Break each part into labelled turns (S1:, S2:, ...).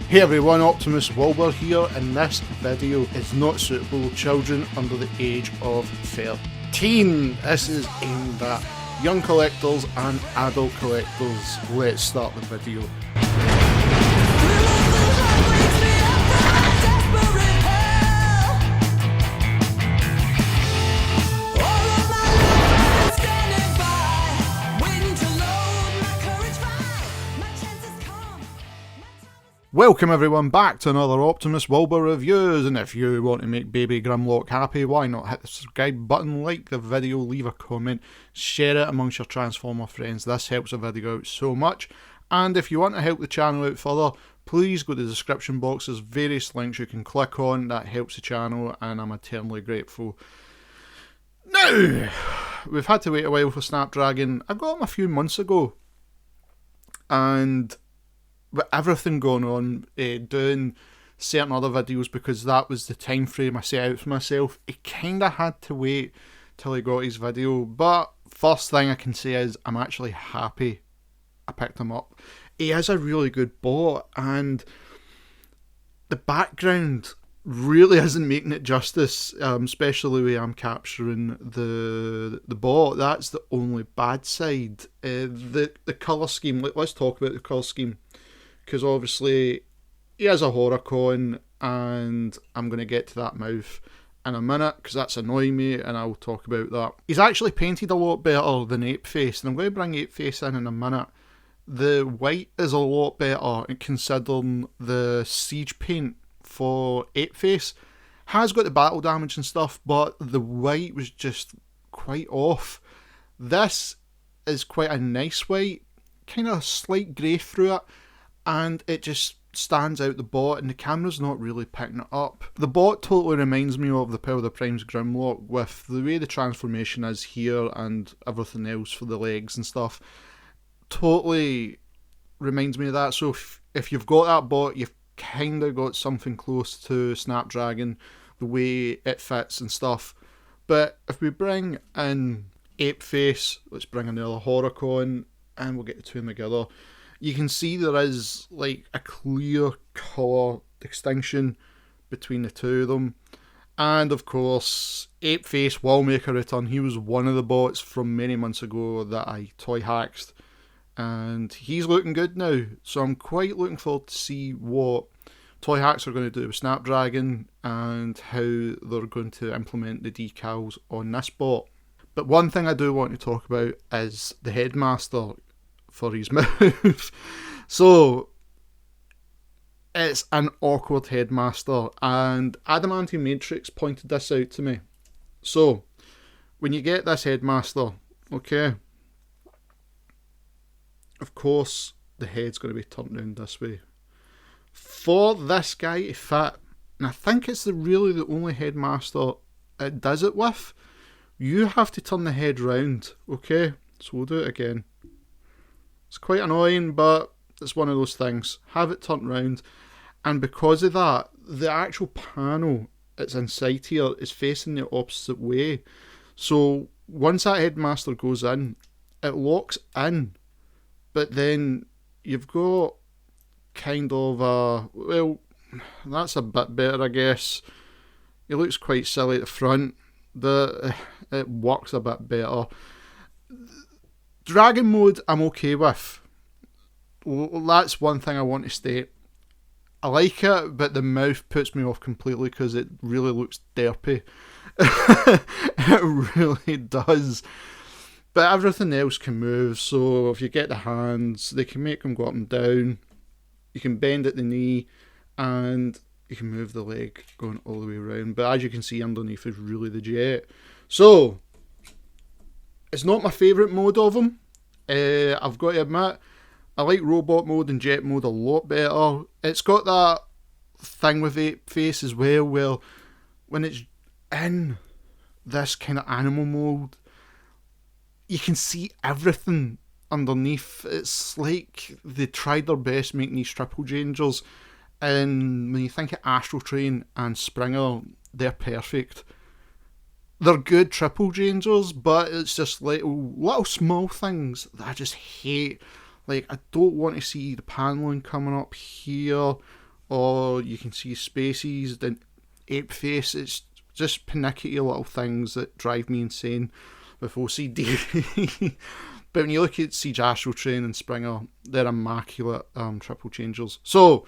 S1: Hey everyone, Optimus Wilbur here, and this video is not suitable for children under the age of 13. This is aimed at young collectors and adult collectors. Let's start the video. Welcome everyone back to another Optimus Wilbur reviews, and if you want to make baby Grimlock happy, why not hit the subscribe button, like the video, leave a comment, share it amongst your Transformer friends. This helps the video out so much. And if you want to help the channel out further, please go to the description box. There's various links you can click on. That helps the channel and I'm eternally grateful. Now, we've had to wait a while for Snapdragon. I got him a few months ago, and with everything going on, doing certain other videos, because that was the time frame I set out for myself, he kind of had to wait till he got his video. But first thing I can say is I'm actually happy I picked him up. He is a really good bot, and the background really isn't making it justice, especially the way I'm capturing the bot. That's the only bad side. The colour scheme, let's talk about the colour scheme, because obviously he has a horror con, and I'm going to get to that mouth in a minute because that's annoying me, and I'll talk about that. He's actually painted a lot better than Apeface, and I'm going to bring Apeface in a minute. The white is a lot better, considering the siege paint for Apeface has got the battle damage and stuff, but the white was just quite off. This is quite a nice white, kind of slight grey through it, and it just stands out the bot, and the camera's not really picking it up. The bot totally reminds me of the Power of the Prime's Grimlock, with the way the transformation is here and everything else for the legs and stuff. Totally reminds me of that. So if you've got that bot, you've kind of got something close to Snapdragon, the way it fits and stuff. But if we bring in Apeface, let's bring in the other Horrorcon, and we'll get the two together. You can see there is like a clear colour distinction between the two of them. And of course, Apeface will make a return. He was one of the bots from many months ago that I toy hacked, and he's looking good now. So I'm quite looking forward to see what toy hacks are going to do with Snapdragon and how they're going to implement the decals on this bot. But one thing I do want to talk about is the Headmaster for his mouth. So it's an awkward Headmaster, and Adamantium Matrix pointed this out to me. So when you get this Headmaster, okay, of course the head's going to be turned around this way for this guy to fit, and I think it's really the only Headmaster it does it with. You have to turn the head round, okay? So we'll do it again. It's quite annoying, but it's one of those things. Have it turned round, and because of that, the actual panel that's inside here is facing the opposite way. So once that Headmaster goes in, it locks in, but then you've got kind of a, well, that's a bit better, I guess. It looks quite silly at the front. It works a bit better. Dragon mode I'm okay with. That's one thing I want to state. I like it, but the mouth puts me off completely because it really looks derpy. It really does. But everything else can move, so if you get the hands, they can make them go up and down. You can bend at the knee, and you can move the leg going all the way around. But as you can see, underneath is really the jet. So it's not my favourite mode of them. I've got to admit, I like robot mode and jet mode a lot better. It's got that thing with Apeface as well, where when it's in this kind of animal mode, you can see everything underneath. It's like they tried their best making these triple changers, and when you think of Astral Train and Springer, they're perfect. They're good triple changers, but it's just little small things that I just hate. Like, I don't want to see the paneling coming up here or you can see spaces, then ape face. It's just panicky little things that drive me insane with OCD. But when you look at Siege Astral Train and Springer, they're immaculate triple changers. So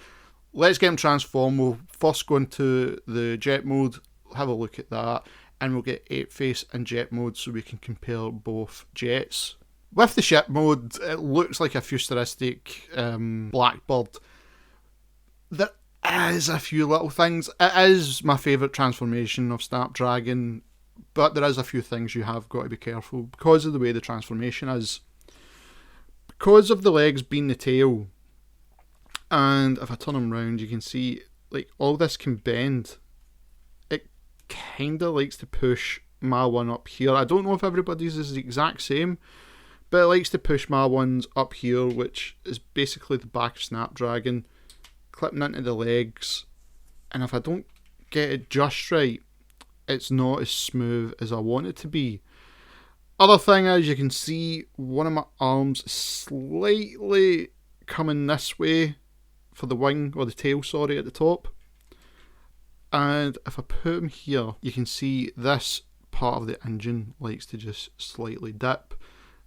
S1: let's get them transformed. We'll first go into the jet mode, have a look at that, and we'll get ape face and jet mode so we can compare both jets. With the ship mode, it looks like a futuristic Blackbird. There is a few little things. It is my favourite transformation of Snapdragon, but there is a few things you have got to be careful because of the way the transformation is. Because of the legs being the tail, and if I turn them round, you can see like all this can bend. It kind of likes to push my one up here. I don't know if everybody's is the exact same, but it likes to push my ones up here, which is basically the back of Snapdragon, clipping into the legs. And if I don't get it just right, it's not as smooth as I want it to be. Other thing is, you can see one of my arms slightly coming this way for the wing, or the tail, sorry, at the top. And if I put them here, you can see this part of the engine likes to just slightly dip.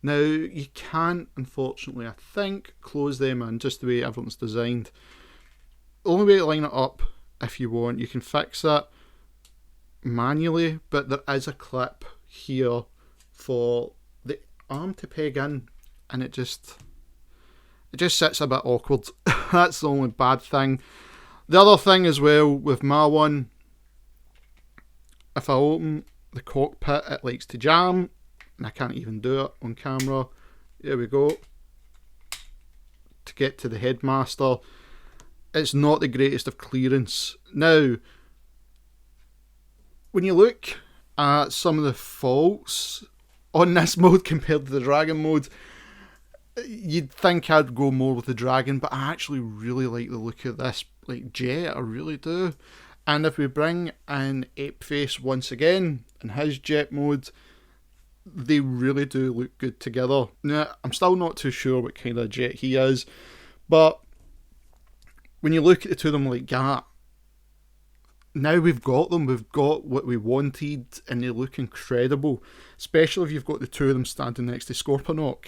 S1: Now, you can, unfortunately, I think, close them in just the way everything's designed. The only way to line it up, if you want, you can fix it manually, but there is a clip here for the arm to peg in, and it just sits a bit awkward. That's the only bad thing. The other thing as well with my one, if I open the cockpit, it likes to jam, and I can't even do it on camera. There we go. To get to the Headmaster, it's not the greatest of clearance. Now, when you look at some of the faults on this mode compared to the Dragon mode, you'd think I'd go more with the Dragon, but I actually really like the look of this like jet, I really do. And if we bring in Ape Face once again in his jet mode, they really do look good together. Now, I'm still not too sure what kind of jet he is, but when you look at the two of them like that, now we've got them, we've got what we wanted, and they look incredible, especially if you've got the two of them standing next to Scorponok,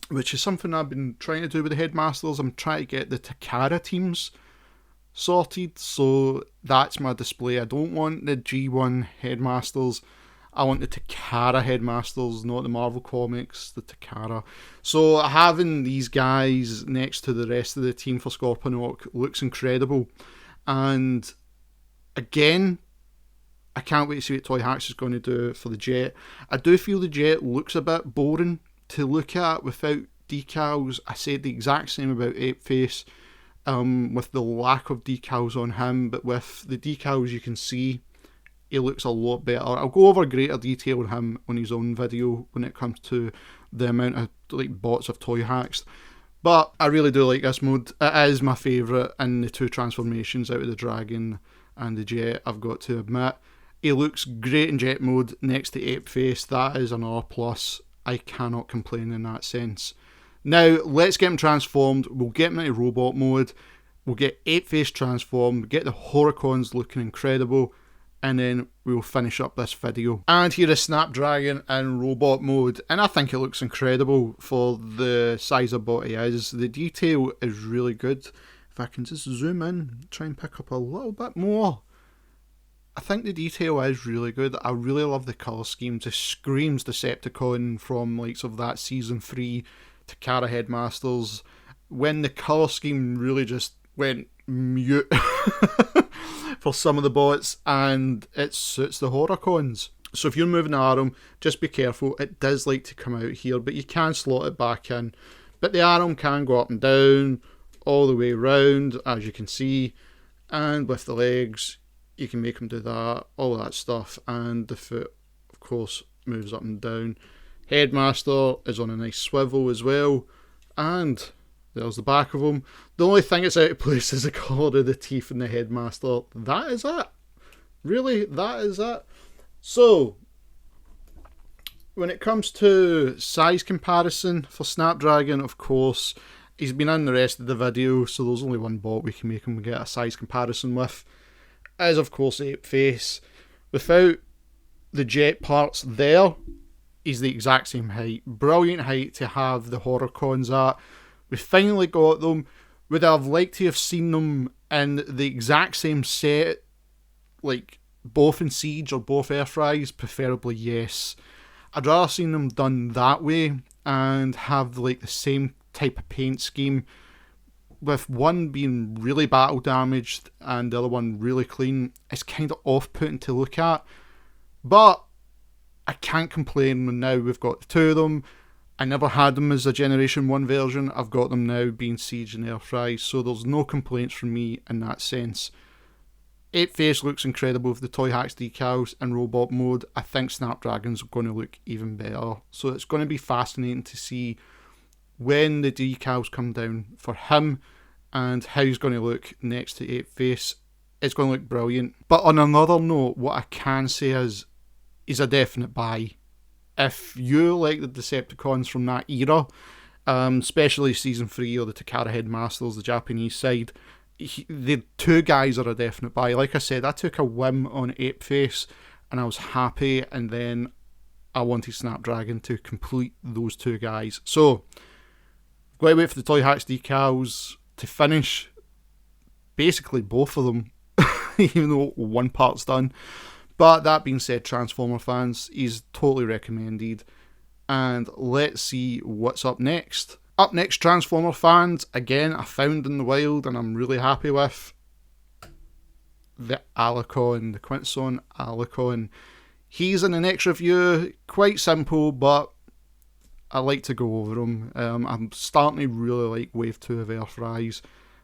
S1: which is something I've been trying to do with the Headmasters. I'm trying to get the Takara teams sorted, so that's my display. I don't want the G1 Headmasters, I want the Takara Headmasters, not the Marvel Comics, the Takara. So having these guys next to the rest of the team for Scorponok looks incredible. And again, I can't wait to see what Toy Hacks is going to do for the jet. I do feel the jet looks a bit boring to look at without decals. I said the exact same about Apeface, with the lack of decals on him, but with the decals you can see he looks a lot better. I'll go over greater detail on him on his own video when it comes to the amount of like bots of Toy Hacks. But I really do like this mode. It is my favourite in the two transformations out of the Dragon and the Jet, I've got to admit. He looks great in Jet mode next to Apeface. That is another plus. I cannot complain in that sense. Now, let's get him transformed. We'll get him into robot mode. We'll get Apeface transformed. Get the Horicons looking incredible. And then we'll finish up this video. And here is Snapdragon in robot mode, and I think it looks incredible for the size of bot he is. The detail is really good. If I can just zoom in, try and pick up a little bit more. I think the detail is really good. I really love the colour scheme. Just screams Decepticon from likes of that season 3 Takara Headmasters, when the colour scheme really just went mute for some of the bots, and it suits the Horicons. So if you're moving the arm, just be careful. It does like to come out here, but you can slot it back in. But the arm can go up and down, all the way around, as you can see. And with the legs, you can make them do that, all that stuff. And the foot, of course, moves up and down. Headmaster is on a nice swivel as well. And there's the back of him. The only thing that's out of place is the colour of the teeth in the Headmaster. That is it. Really, that is it. So, when it comes to size comparison for Snapdragon, of course, He's been in the rest of the video, so there's only one bot we can make him get a size comparison with. Is of course Apeface. Without the jet parts there, he's the exact same height. Brilliant height to have the horror cons at. We finally got them. Would I have liked to have seen them in the exact same set, like both in Siege or both Earthrise? Preferably yes. I'd rather seen them done that way and have like the same type of paint scheme, with one being really battle damaged and the other one really clean. It's kind of off-putting to look at, but I can't complain when now we've got the two of them. I never had them as a Generation 1 version. I've got them now being Siege and Earthrise, so there's no complaints from me in that sense. Apeface looks incredible with the Toy Hacks decals and robot mode. I think Snapdragon's going to look even better. So it's going to be fascinating to see when the decals come down for him and how he's going to look next to Apeface. It's going to look brilliant. But on another note, what I can say is he's a definite buy. If you like the Decepticons from that era, especially Season 3 or the Takara Headmasters, the Japanese side, the two guys are a definite buy. Like I said, I took a whim on Apeface and I was happy, and then I wanted Snapdragon to complete those two guys. So, got to wait for the Toy Hacks decals to finish basically both of them, even though one part's done. But that being said, Transformer fans, he's totally recommended. And let's see what's up next. Up next, Transformer fans, again, I found in the wild and I'm really happy with the Alicon, the Quintesson Alicon. He's in the next review, quite simple, but I like to go over him. I'm starting to really like Wave 2 of Earthrise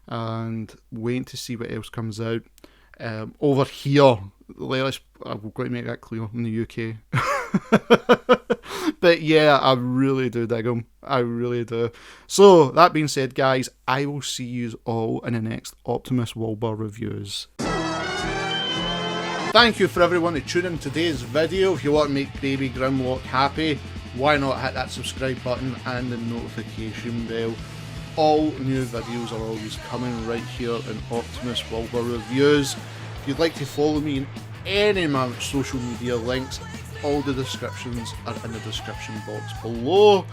S1: and waiting to see what else comes out. Over here, I've got to make that clear, in the UK. But yeah, I really do dig him. I really do. So, that being said, guys, I will see you all in the next Optimus Wilbur reviews. Thank you for everyone to tune in today's video. If you want to make Baby Grimlock happy, why not hit that subscribe button and the notification bell. All new videos are always coming right here in Optimus Wilbur reviews. If you'd like to follow me in any of my social media links, all the descriptions are in the description box below.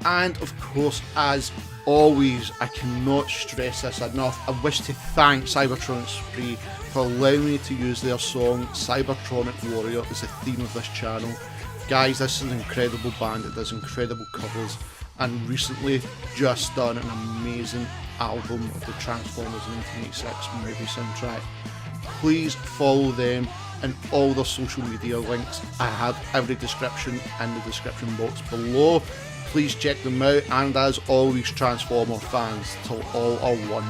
S1: And of course, as always, I cannot stress this enough, I wish to thank Cybertronic Spree for allowing me to use their song Cybertronic Warrior as the theme of this channel. Guys, this is an incredible band that does incredible covers, and recently just done an amazing album of the Transformers 1986 movie soundtrack. Please follow them and all their social media links. I have every description in the description box below. Please check them out, and as always, Transformer fans, till all are one.